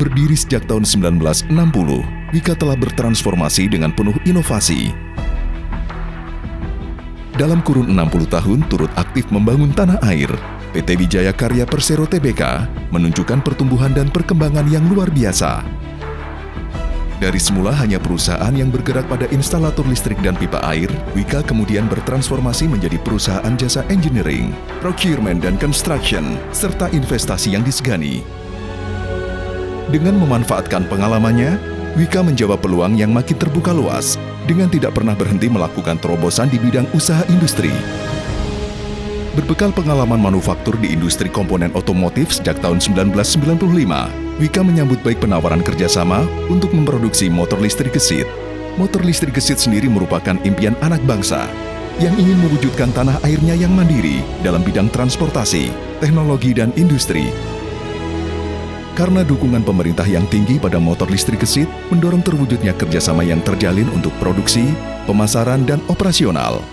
Berdiri sejak tahun 1960, Wika telah bertransformasi dengan penuh inovasi. Dalam kurun 60 tahun turut aktif membangun tanah air, PT Wijaya Karya Persero Tbk menunjukkan pertumbuhan dan perkembangan yang luar biasa. Dari semula hanya perusahaan yang bergerak pada instalator listrik dan pipa air, Wika kemudian bertransformasi menjadi perusahaan jasa engineering, procurement dan construction, serta investasi yang disegani. Dengan memanfaatkan pengalamannya, Wika menjawab peluang yang makin terbuka luas dengan tidak pernah berhenti melakukan terobosan di bidang usaha industri. Berbekal pengalaman manufaktur di industri komponen otomotif sejak tahun 1995, Wika menyambut baik penawaran kerjasama untuk memproduksi motor listrik gesit. Motor listrik gesit sendiri merupakan impian anak bangsa yang ingin mewujudkan tanah airnya yang mandiri dalam bidang transportasi, teknologi, dan industri. Karena dukungan pemerintah yang tinggi pada motor listrik gesit mendorong terwujudnya kerjasama yang terjalin untuk produksi, pemasaran, dan operasional.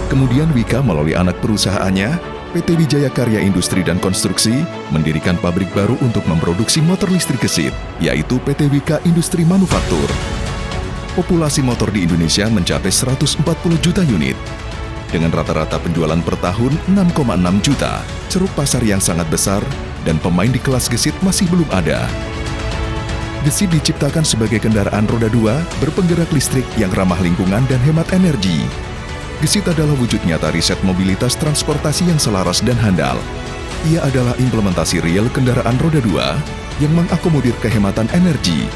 Kemudian Wika melalui anak perusahaannya, PT Wijaya Karya Industri dan Konstruksi, mendirikan pabrik baru untuk memproduksi motor listrik gesit, yaitu PT Wika Industri Manufaktur. Populasi motor di Indonesia mencapai 140 juta unit. Dengan rata-rata penjualan per tahun 6,6 juta, ceruk pasar yang sangat besar, dan pemain di kelas gesit masih belum ada. Gesit diciptakan sebagai kendaraan roda 2 berpenggerak listrik yang ramah lingkungan dan hemat energi. Gesit adalah wujud nyata riset mobilitas transportasi yang selaras dan handal. Ia adalah implementasi real kendaraan roda 2 yang mengakomodir kehematan energi.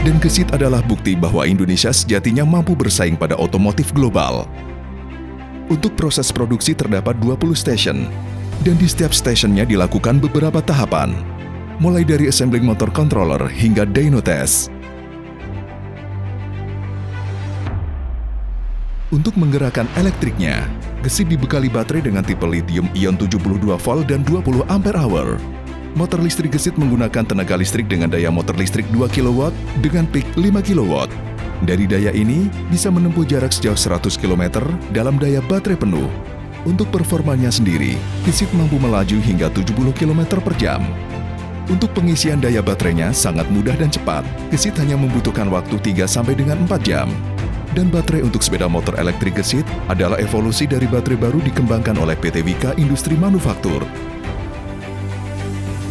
Dan Gesit adalah bukti bahwa Indonesia sejatinya mampu bersaing pada otomotif global. Untuk proses produksi terdapat 20 stesen, dan di setiap stasiunnya dilakukan beberapa tahapan, mulai dari assembling motor controller hingga dyno test. Untuk menggerakkan elektriknya, Gesit dibekali baterai dengan tipe lithium-ion 72 volt dan 20 ampere hour. Motor listrik Gesit menggunakan tenaga listrik dengan daya motor listrik 2 kW dengan peak 5 kW. Dari daya ini, bisa menempuh jarak sejauh 100 km dalam daya baterai penuh. Untuk performanya sendiri, Gesit mampu melaju hingga 70 km per jam. Untuk pengisian daya baterainya sangat mudah dan cepat. Gesit hanya membutuhkan waktu 3-4 jam. Dan baterai untuk sepeda motor elektrik Gesit adalah evolusi dari baterai baru dikembangkan oleh PT Wika Industri Manufaktur.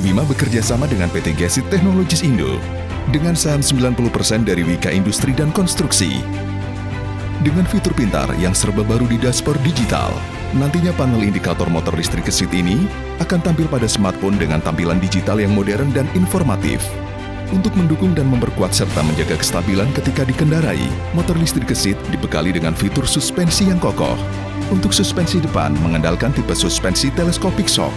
Wima bekerja sama dengan PT Gesit Technologies Indo dengan saham 90% dari Wika Industri dan Konstruksi. Dengan fitur pintar yang serba baru di dashboard digital, nantinya panel indikator motor listrik Gesit ini akan tampil pada smartphone dengan tampilan digital yang modern dan informatif. Untuk mendukung dan memperkuat serta menjaga kestabilan ketika dikendarai, motor listrik Gesit dibekali dengan fitur suspensi yang kokoh. Untuk suspensi depan mengandalkan tipe suspensi teleskopik shock.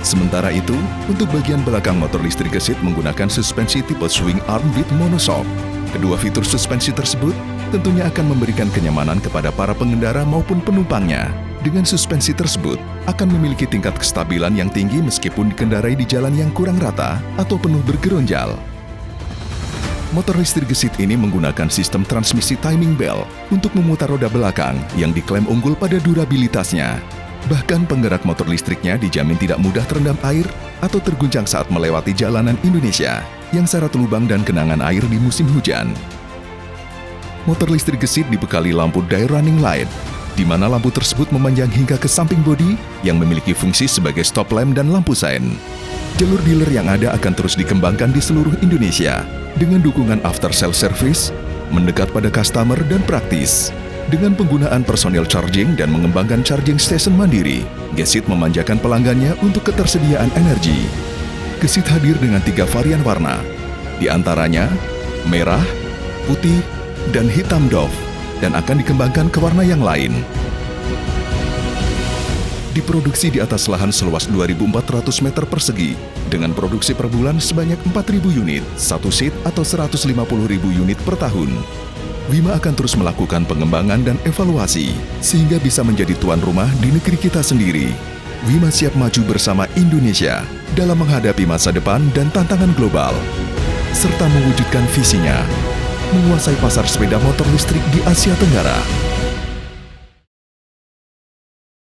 Sementara itu, untuk bagian belakang motor listrik Gesit menggunakan suspensi tipe swing arm with monoshock. Kedua fitur suspensi tersebut tentunya akan memberikan kenyamanan kepada para pengendara maupun penumpangnya. Dengan suspensi tersebut, akan memiliki tingkat kestabilan yang tinggi meskipun dikendarai di jalan yang kurang rata atau penuh bergeronjal. Motor listrik Gesit ini menggunakan sistem transmisi timing belt untuk memutar roda belakang yang diklaim unggul pada durabilitasnya. Bahkan penggerak motor listriknya dijamin tidak mudah terendam air atau terguncang saat melewati jalanan Indonesia yang syarat lubang dan genangan air di musim hujan. Motor listrik Gesit dibekali lampu day running light, di mana lampu tersebut memanjang hingga ke samping bodi yang memiliki fungsi sebagai stop lamp dan lampu sein. Jalur dealer yang ada akan terus dikembangkan di seluruh Indonesia dengan dukungan after sales service, mendekat pada customer dan praktis. Dengan penggunaan personil charging dan mengembangkan charging station mandiri, Gesit memanjakan pelanggannya untuk ketersediaan energi. Gesit hadir dengan 3 varian warna, di antaranya merah, putih, dan hitam doff, dan akan dikembangkan ke warna yang lain. Diproduksi di atas lahan seluas 2.400 meter persegi, dengan produksi per bulan sebanyak 4.000 unit, 1 seat atau 150.000 unit per tahun. Wima akan terus melakukan pengembangan dan evaluasi, sehingga bisa menjadi tuan rumah di negeri kita sendiri. Wima siap maju bersama Indonesia dalam menghadapi masa depan dan tantangan global, serta mewujudkan visinya, menguasai pasar sepeda motor listrik di Asia Tenggara.